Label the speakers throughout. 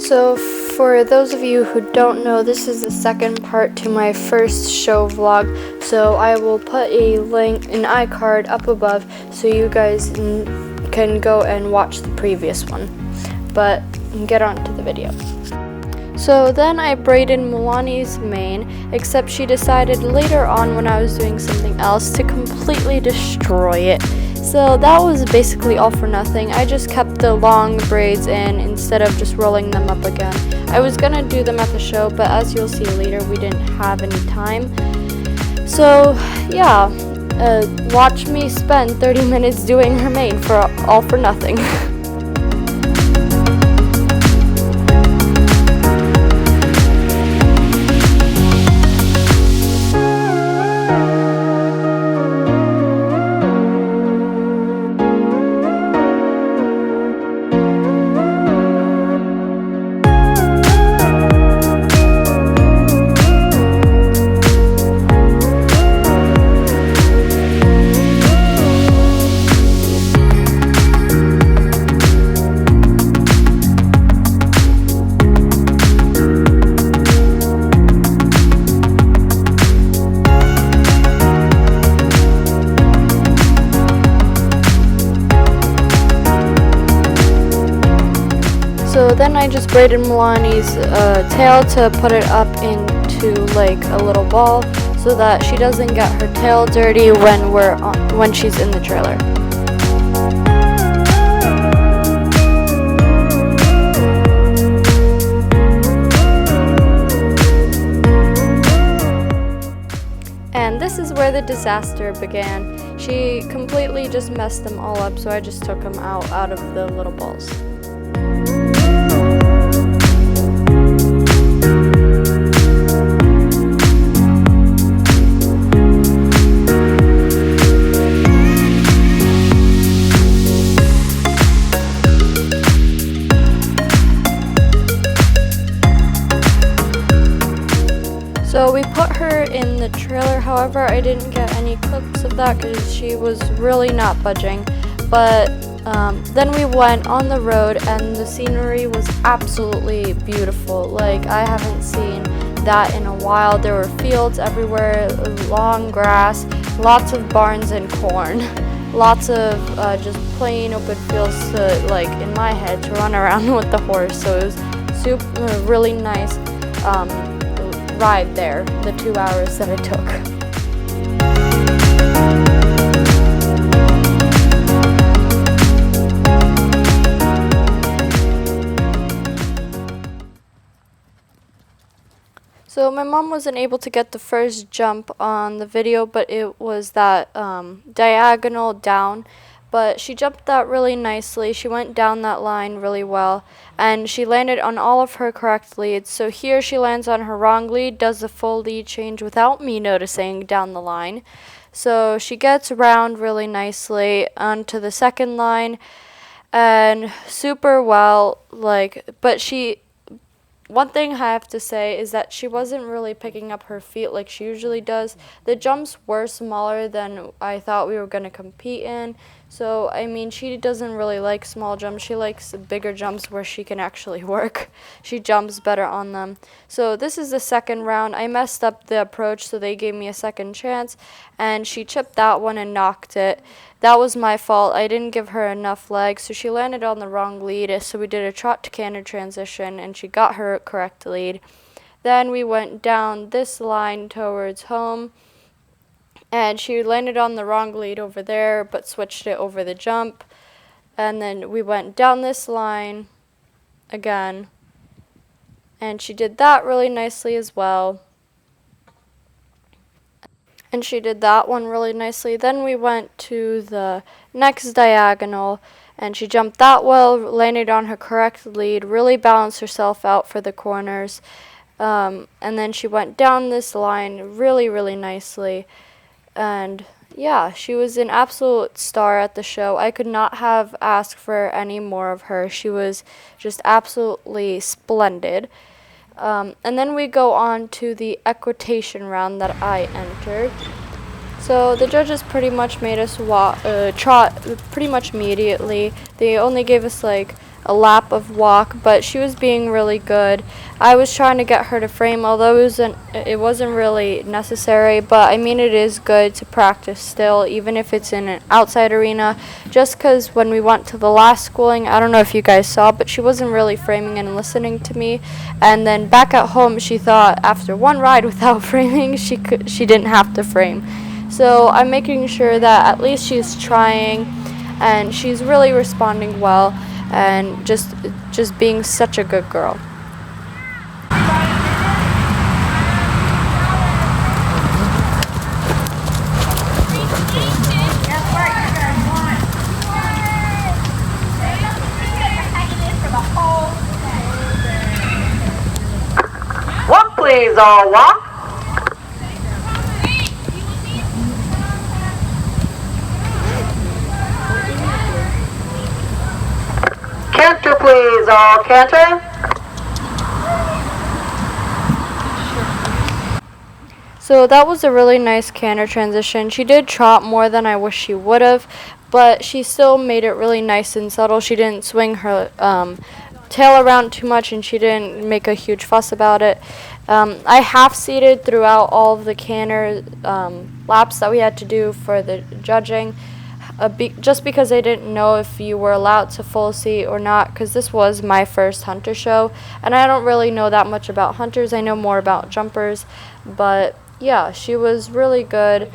Speaker 1: So for those of you who don't know, this is the second part to my first show vlog. So I will put a link, an iCard up above, so you guys can go and watch the previous one. But get on to the video. So then I braided Milani's mane, except she decided later on when I was doing something else to completely destroy it. So that was basically all for nothing. I just kept the long braids in instead of just rolling them up again. I was gonna do them at the show, but as you'll see later, we didn't have any time. So yeah, watch me spend 30 minutes doing her mane for all for nothing. So then I just braided Milani's tail to put it up into like a little ball so that she doesn't get her tail dirty when she's in the trailer. And this is where the disaster began. She completely just messed them all up, so I just took them out of the little balls. So we put her in the trailer, however I didn't get any clips of that because she was really not budging. But then we went on the road and the scenery was absolutely beautiful. Like, I haven't seen that in a while. There were fields everywhere, long grass, lots of barns and corn, lots of just plain open fields to, like in my head, to run around with the horse. So it was really nice ride there, the 2 hours that it took. So my mom wasn't able to get the first jump on the video, but it was that diagonal down. But she jumped that really nicely. She went down that line really well, and she landed on all of her correct leads. So here she lands on her wrong lead, does the full lead change without me noticing down the line. So she gets around really nicely onto the second line, and super well, but one thing I have to say is that she wasn't really picking up her feet like she usually does. The jumps were smaller than I thought we were going to compete in. So, I mean, she doesn't really like small jumps. She likes bigger jumps where she can actually work. She jumps better on them. So this is the second round. I messed up the approach, so they gave me a second chance. And she chipped that one and knocked it. That was my fault. I didn't give her enough legs, so she landed on the wrong lead. So we did a trot to canter transition, and she got her correct lead. Then we went down this line towards home, and she landed on the wrong lead over there, but switched it over the jump. And then we went down this line again, and she did that really nicely as well. And she did that one really nicely. Then we went to the next diagonal, and she jumped that well, landed on her correct lead, really balanced herself out for the corners. And then she went down this line really, really nicely. And yeah, she was an absolute star at the show. I could not have asked for any more of her. She was just absolutely splendid. And then we go on to the equitation round that I entered. So the judges pretty much made us trot pretty much immediately. They only gave us like a lap of walk, but she was being really good. I was trying to get her to frame, although it wasn't really necessary, but I mean it is good to practice still, even if it's in an outside arena, just because when we went to the last schooling, I don't know if you guys saw, but she wasn't really framing and listening to me, and then back at home she thought after one ride without framing she didn't have to frame. So I'm making sure that at least she's trying, and she's really responding well, and just being such a good girl.
Speaker 2: Walk, please, all walk. Canter, please, all canter.
Speaker 1: So that was a really nice canter transition. She did trot more than I wish she would have, but she still made it really nice and subtle. She didn't swing her tail around too much, and she didn't make a huge fuss about it. I half-seated throughout all of the canter laps that we had to do for the judging, just because I didn't know if you were allowed to full seat or not, because this was my first hunter show, and I don't really know that much about hunters. I know more about jumpers, but yeah, she was really good.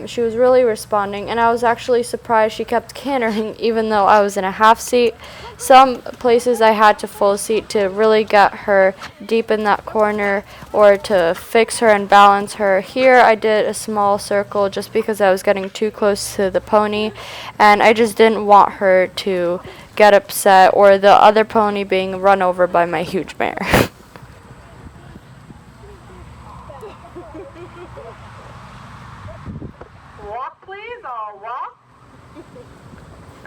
Speaker 1: She was really responding, and I was actually surprised she kept cantering even though I was in a half seat. Some places I had to full seat to really get her deep in that corner or to fix her and balance her. Here I did a small circle just because I was getting too close to the pony, and I just didn't want her to get upset or the other pony being run over by my huge mare.
Speaker 2: Walk, please, all walk.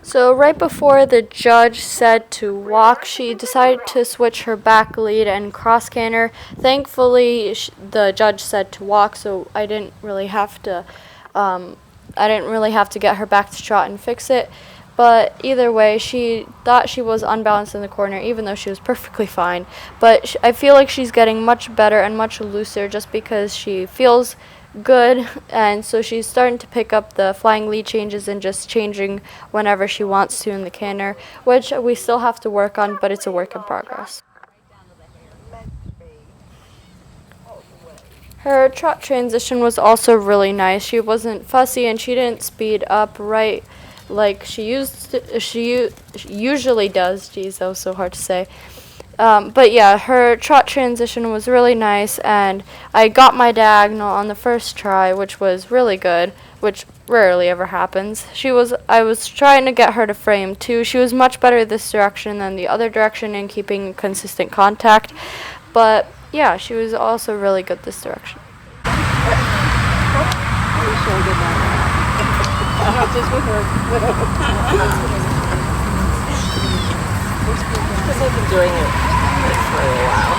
Speaker 1: So right before the judge said to walk, she decided to switch her back lead and cross canter. Thankfully, the judge said to walk, so I didn't really have to get her back to trot and fix it. But either way, she thought she was unbalanced in the corner, even though she was perfectly fine. But I feel like she's getting much better and much looser just because she feels good, and so she's starting to pick up the flying lead changes and just changing whenever she wants to in the canter, which we still have to work on, but it's a work in progress. Her trot transition was also really nice. She wasn't fussy, and she didn't speed up right like she usually does. Geez, that was so hard to say. But yeah, her trot transition was really nice, and I got my diagonal on the first try, which was really good, which rarely ever happens. I was trying to get her to frame too. She was much better this direction than the other direction in keeping consistent contact, but yeah, she was also really good this direction.
Speaker 2: Because I've been doing it for a while.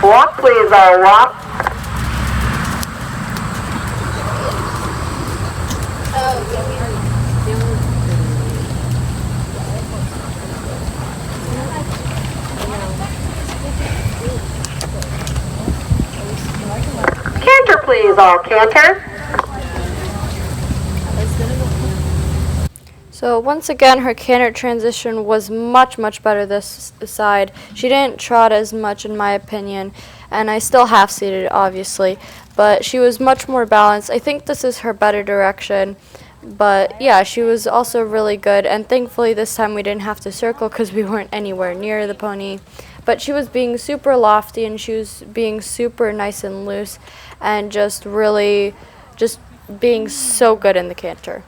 Speaker 2: Walk, please, all walk. Canter, please, all canter.
Speaker 1: So once again, her canter transition was much, much better this side. She didn't trot as much in my opinion, and I still half-seated obviously, but she was much more balanced. I think this is her better direction, but yeah, she was also really good, and thankfully this time we didn't have to circle because we weren't anywhere near the pony. But she was being super lofty, and she was being super nice and loose, and just really just being so good in the canter.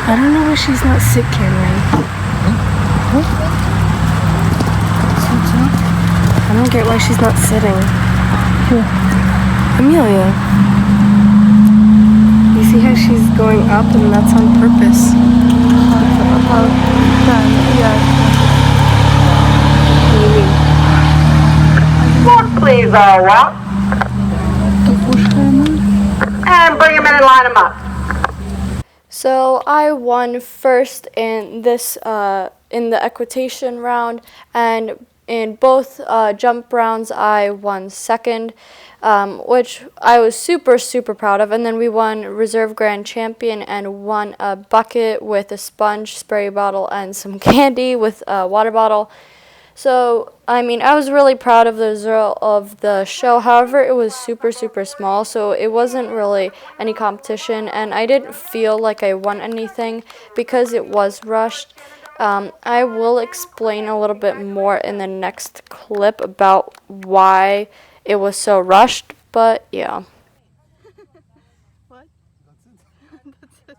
Speaker 3: I don't know why she's not sit cantering. I don't get why she's not sitting. Amelia. You see how she's going up, and that's on purpose.
Speaker 4: Please, walk. And bring him in and line him up.
Speaker 1: So I won first in this in the equitation round, and in both jump rounds I won second, which I was super proud of. And then we won reserve grand champion and won a bucket with a sponge, spray bottle, and some candy with a water bottle. So, I mean, I was really proud of the result of the show. However, it was super small, so it wasn't really any competition, and I didn't feel like I won anything because it was rushed. I will explain a little bit more in the next clip about why it was so rushed, but yeah.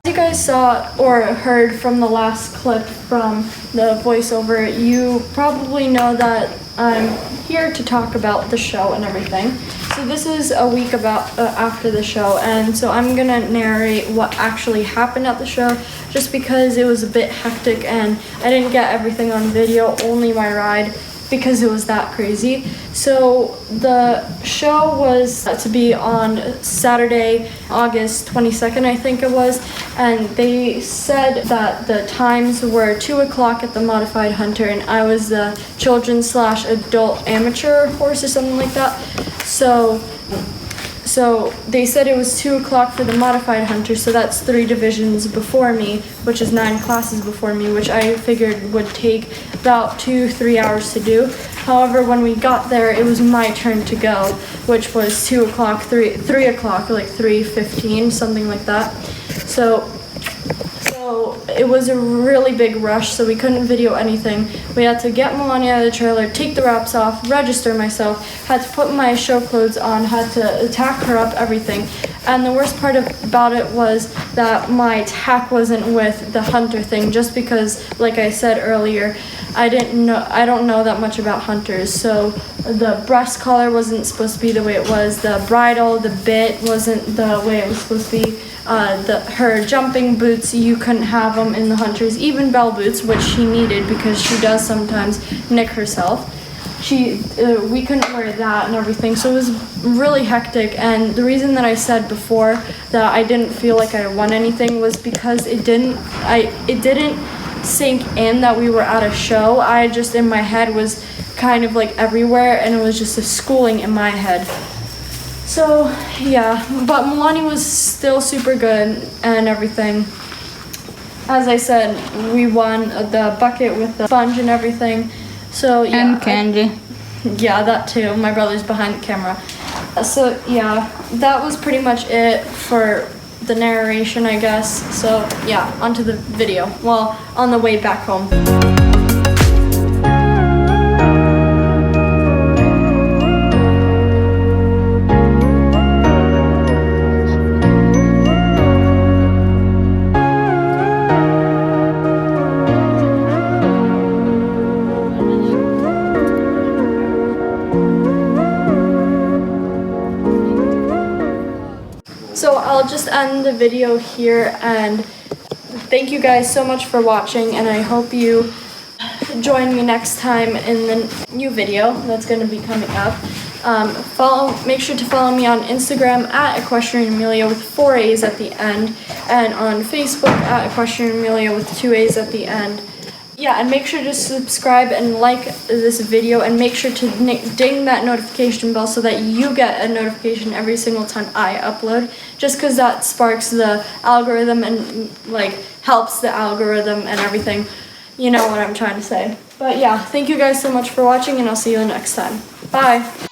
Speaker 1: As you guys saw or heard from the last clip from the voiceover, you probably know that I'm here to talk about the show and everything. So this is a week after the show, and so I'm gonna narrate what actually happened at the show, just because it was a bit hectic and I didn't get everything on video, only my ride, because it was that crazy. So the show was to be on Saturday, August 22nd, I think it was, and they said that the times were 2 o'clock at the Modified Hunter, and I was the children/adult amateur horse or something like that. So they said it was 2 o'clock for the Modified Hunter, so that's 3 divisions before me, which is 9 classes before me, which I figured would take about 2-3 hours to do. However, when we got there, it was my turn to go, which was 2 o'clock, 3 o'clock, like 3:15, something like that. So it was a really big rush, so we couldn't video anything. We had to get Melania out of the trailer, take the wraps off, register myself, had to put my show clothes on, had to tack her up, everything. And the worst part about it was that my tack wasn't with the hunter thing, just because, like I said earlier, I don't know that much about hunters. So the breast collar wasn't supposed to be the way it was, the bridle, the bit wasn't the way it was supposed to be. Her jumping boots, you couldn't have them in the hunters, even bell boots, which she needed because she does sometimes nick herself. We couldn't wear that and everything, so it was really hectic. And the reason that I said before that I didn't feel like I won anything was because it didn't sink in that we were at a show. I just, in my head, was kind of like everywhere, and it was just a schooling in my head. So yeah, but Milani was still super good and everything. As I said, we won the bucket with the sponge and everything. So yeah.
Speaker 2: And candy.
Speaker 1: Yeah, that too. My brother's behind the camera. So yeah, that was pretty much it for the narration, I guess. So yeah, onto the video. Well, on the way back home. So I'll just end the video here, and thank you guys so much for watching, and I hope you join me next time in the new video that's going to be coming up. Make sure to follow me on Instagram at EquestrianAmelia with 4 A's at the end, and on Facebook at EquestrianAmelia with 2 A's at the end. yeah, and make sure to subscribe and like this video, and make sure to ding that notification bell so that you get a notification every single time I upload, just because that sparks the algorithm and like helps the algorithm and everything. You know what I'm trying to say. But yeah, thank you guys so much for watching, and I'll see you next time. Bye.